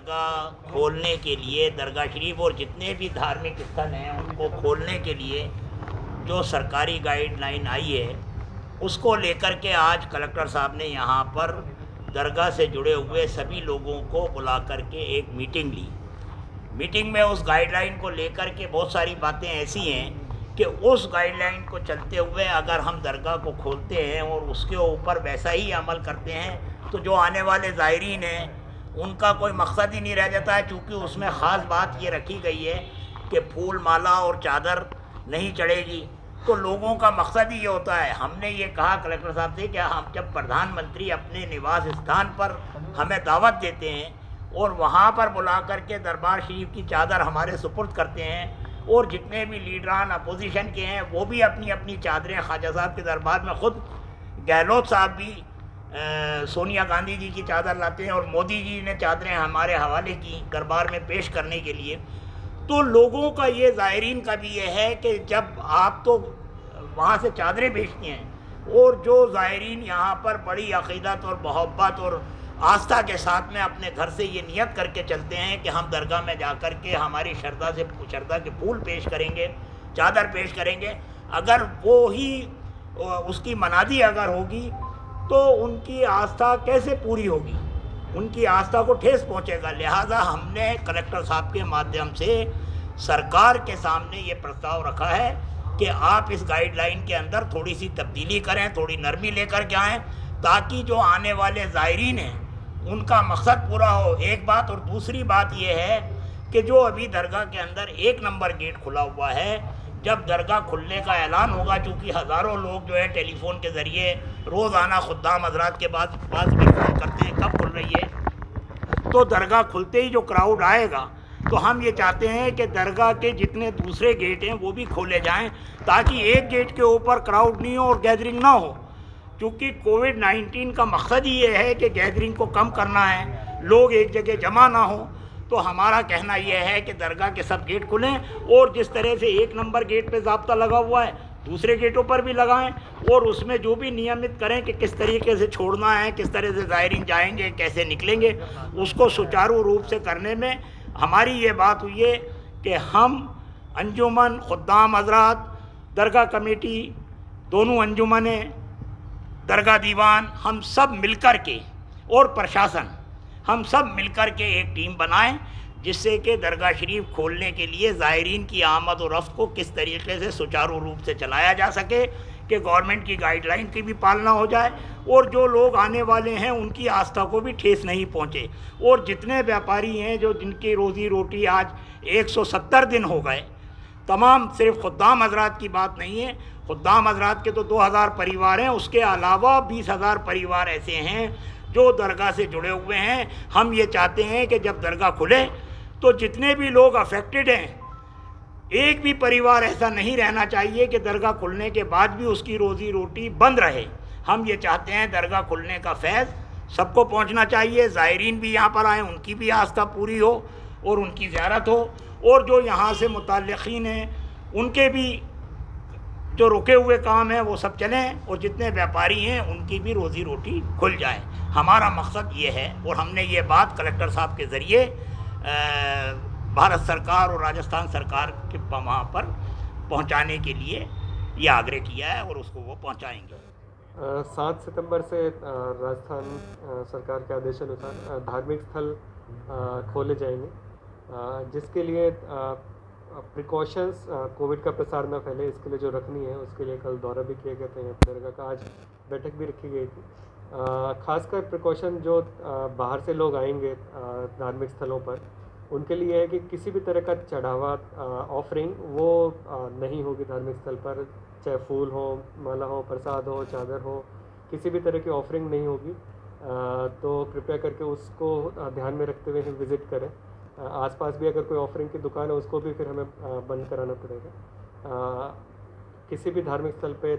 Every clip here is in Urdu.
درگاہ کھولنے کے لیے، درگاہ شریف اور جتنے بھی دھارمک استھل ہیں ان کو کھولنے کے لیے جو سرکاری گائیڈ لائن آئی ہے اس کو لے کر کے آج کلکٹر صاحب نے یہاں پر درگاہ سے جڑے ہوئے سبھی لوگوں کو بلا کر کے ایک میٹنگ لی۔ میٹنگ میں اس گائیڈ لائن کو لے کر کے بہت ساری باتیں ایسی ہیں کہ اس گائیڈ لائن کو چلتے ہوئے اگر ہم درگاہ کو کھولتے ہیں اور اس کے اوپر ویسا ہی عمل کرتے ہیں تو جو آنے والے زائرین ہیں ان کا کوئی مقصد ہی نہیں رہ جاتا ہے، چونکہ اس میں خاص بات یہ رکھی گئی ہے کہ پھول مالا اور چادر نہیں چڑھے گی۔ تو لوگوں کا مقصد ہی یہ ہوتا ہے۔ ہم نے یہ کہا کلکٹر صاحب سے کہ ہم جب پردھان منتری اپنے نواس استھان پر ہمیں دعوت دیتے ہیں اور وہاں پر بلا کر کے دربار شریف کی چادر ہمارے سپرد کرتے ہیں، اور جتنے بھی لیڈران اپوزیشن کے ہیں وہ بھی اپنی اپنی چادریں خواجہ صاحب کے دربار میں، خود گہلوت صاحب بھی سونیا گاندھی جی کی چادر لاتے ہیں اور مودی جی نے چادریں ہمارے حوالے کی دربار میں پیش کرنے کے لیے۔ تو لوگوں کا یہ، زائرین کا بھی یہ ہے کہ جب آپ تو وہاں سے چادریں بیچتے ہیں اور جو زائرین یہاں پر بڑی عقیدت اور محبت اور آستھا کے ساتھ میں اپنے گھر سے یہ نیت کر کے چلتے ہیں کہ ہم درگاہ میں جا کر کے ہماری شردا کے پھول پیش کریں گے، چادر پیش کریں گے، اگر وہی اس کی منادی اگر ہوگی تو ان کی آستھا کیسے پوری ہوگی؟ ان کی آستھا کو ٹھیس پہنچے گا۔ لہٰذا ہم نے کلکٹر صاحب کے مادھیم سے سرکار کے سامنے یہ پرستاؤ رکھا ہے کہ آپ اس گائیڈ لائن کے اندر تھوڑی سی تبدیلی کریں، تھوڑی نرمی لے کر کے آئیں، تاکہ جو آنے والے زائرین ہیں ان کا مقصد پورا ہو۔ ایک بات، اور دوسری بات یہ ہے کہ جو ابھی درگاہ کے اندر 1 نمبر گیٹ کھلا ہوا ہے، جب درگاہ کھلنے کا اعلان ہوگا، چونکہ ہزاروں لوگ جو ہے ٹیلی فون کے ذریعے روزانہ خدام حضرات کے پاس بھی فون کرتے ہیں کب کھل رہی ہے، تو درگاہ کھلتے ہی جو کراؤڈ آئے گا تو ہم یہ چاہتے ہیں کہ درگاہ کے جتنے دوسرے گیٹ ہیں وہ بھی کھولے جائیں، تاکہ ایک گیٹ کے اوپر کراؤڈ نہیں ہو اور گیدرنگ نہ ہو، کیونکہ کووڈ-19 کا مقصد ہی یہ ہے کہ گیدرنگ کو کم کرنا ہے، لوگ ایک جگہ جمع نہ ہوں۔ تو ہمارا کہنا یہ ہے کہ درگاہ کے سب گیٹ کھلیں، اور جس طرح سے 1 نمبر گیٹ پہ ضابطہ لگا ہوا ہے دوسرے گیٹوں پر بھی لگائیں، اور اس میں جو بھی نیمت کریں کہ کس طریقے سے چھوڑنا ہے، کس طرح سے زائرین جائیں گے، کیسے نکلیں گے، اس کو سچارو روپ سے کرنے میں ہماری یہ بات ہوئی ہے کہ ہم انجمن خدام حضرات، درگاہ کمیٹی، دونوں انجمنیں، درگاہ دیوان، ہم سب مل کر کے، اور پرشاسن، ہم سب مل کر کے ایک ٹیم بنائیں جس سے کہ درگاہ شریف کھولنے کے لیے زائرین کی آمد و رفت کو کس طریقے سے سچارو روپ سے چلایا جا سکے، کہ گورنمنٹ کی گائیڈ لائن کی بھی پالنا ہو جائے، اور جو لوگ آنے والے ہیں ان کی آستھا کو بھی ٹھیس نہیں پہنچے، اور جتنے بیاپاری ہیں جو جن کی روزی روٹی آج 170 دن ہو گئے، تمام، صرف خدام حضرات کی بات نہیں ہے، خدام حضرات کے تو 2000 پریوار ہیں، اس کے علاوہ 20,000 پریوار ایسے ہیں جو درگاہ سے جڑے ہوئے ہیں۔ ہم یہ چاہتے ہیں کہ جب درگاہ کھلے تو جتنے بھی لوگ افیکٹڈ ہیں، ایک بھی پریوار ایسا نہیں رہنا چاہیے کہ درگاہ کھلنے کے بعد بھی اس کی روزی روٹی بند رہے۔ ہم یہ چاہتے ہیں درگاہ کھلنے کا فیض سب کو پہنچنا چاہیے، زائرین بھی یہاں پر آئیں، ان کی بھی آستھا پوری ہو اور ان کی زیارت ہو، اور جو یہاں سے متعلقین ہیں ان کے بھی جو رکے ہوئے کام ہیں وہ سب چلیں، اور جتنے بیاپاری ہیں ان کی بھی روزی روٹی کھل جائے۔ ہمارا مقصد یہ ہے، اور ہم نے یہ بات کلکٹر صاحب کے ذریعے بھارت سرکار اور راجستھان سرکار کے وہاں پر پہنچانے کے لیے یہ آگرہ کیا ہے، اور اس کو وہ پہنچائیں گے۔ 7 ستمبر سے راجستھان سرکار کے آدیش انوسار دھارمک استھل کھولے جائیں گے، جس کے لیے پریکاشنز کووڈ کا پرسار نہ پھیلے اس کے لیے جو رکھنی ہے، اس کے لیے کل دورہ بھی کیے گئے تھے درگاہ کا، آج بیٹھک بھی رکھی گئی تھی۔ خاص کر پریکاشن جو باہر سے لوگ آئیں گے دھارمک استھلوں پر، ان کے لیے ہے کہ کسی بھی طرح کا چڑھاوا، آفرنگ وہ نہیں ہوگی دھارمک استھل پر، چاہے پھول ہو، مالا ہو، پرساد ہو، چادر ہو، کسی بھی طرح کی آفرنگ نہیں ہوگی۔ تو کرپیا کر کے اس کو دھیان میں رکھتے ہوئے ہم وزٹ کریں۔ آس پاس بھی اگر کوئی آفرنگ کی دکان ہے اس کو بھی پھر ہمیں بند کرانا پڑے گا۔ کسی بھی دھارمک استھل پہ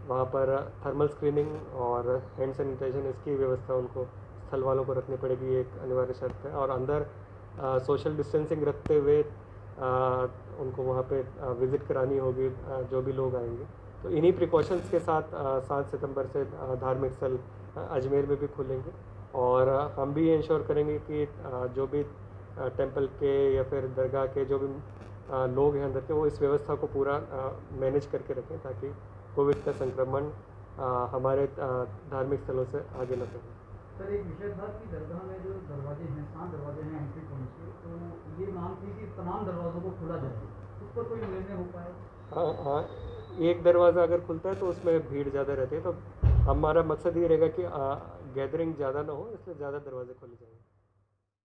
وہاں پر تھرمل اسکریننگ اور ہینڈ سینیٹائزیشن، اس کی ویوستھا ان کو استھل والوں کو رکھنی پڑے گی، ایک انواریہ شرط ہے، اور اندر سوشل ڈسٹینسنگ رکھتے ہوئے ان کو وہاں پہ وزٹ کرانی ہوگی جو بھی لوگ آئیں گے۔ تو انہی پریکاشنز کے ساتھ 7 ستمبر سے دھارمک استھل اجمیر میں بھی کھلیں گے۔ اور ہم بھی انشور کریں گے کہ جو بھی ٹیمپل کے یا پھر درگاہ کے جو بھی لوگ ہیں اندر کے، وہ اس ویوستھا کو پورا مینیج کر کے رکھیں تاکہ کووڈ کا سنکرمن ہمارے دھارمک استھلوں سے آگے نہ پھیلے۔ سر ایک وشے تھا کہ درگاہ میں جو دروازے ہیں 7 دروازے ہیں انٹری پوائنٹ کے، تو یہ مانگ تھی کہ تمام دروازوں کو کھولا جائے، اس پر کوئی نرنے ہو پائے؟ ہاں، ایک دروازہ اگر کھلتا ہے تو اس میں بھیڑ زیادہ رہتی ہے، تو ہمارا مقصد یہ رہے گا کہ گیدرنگ زیادہ نہ ہو، اس لیے زیادہ دروازے کھولے جائیں گے۔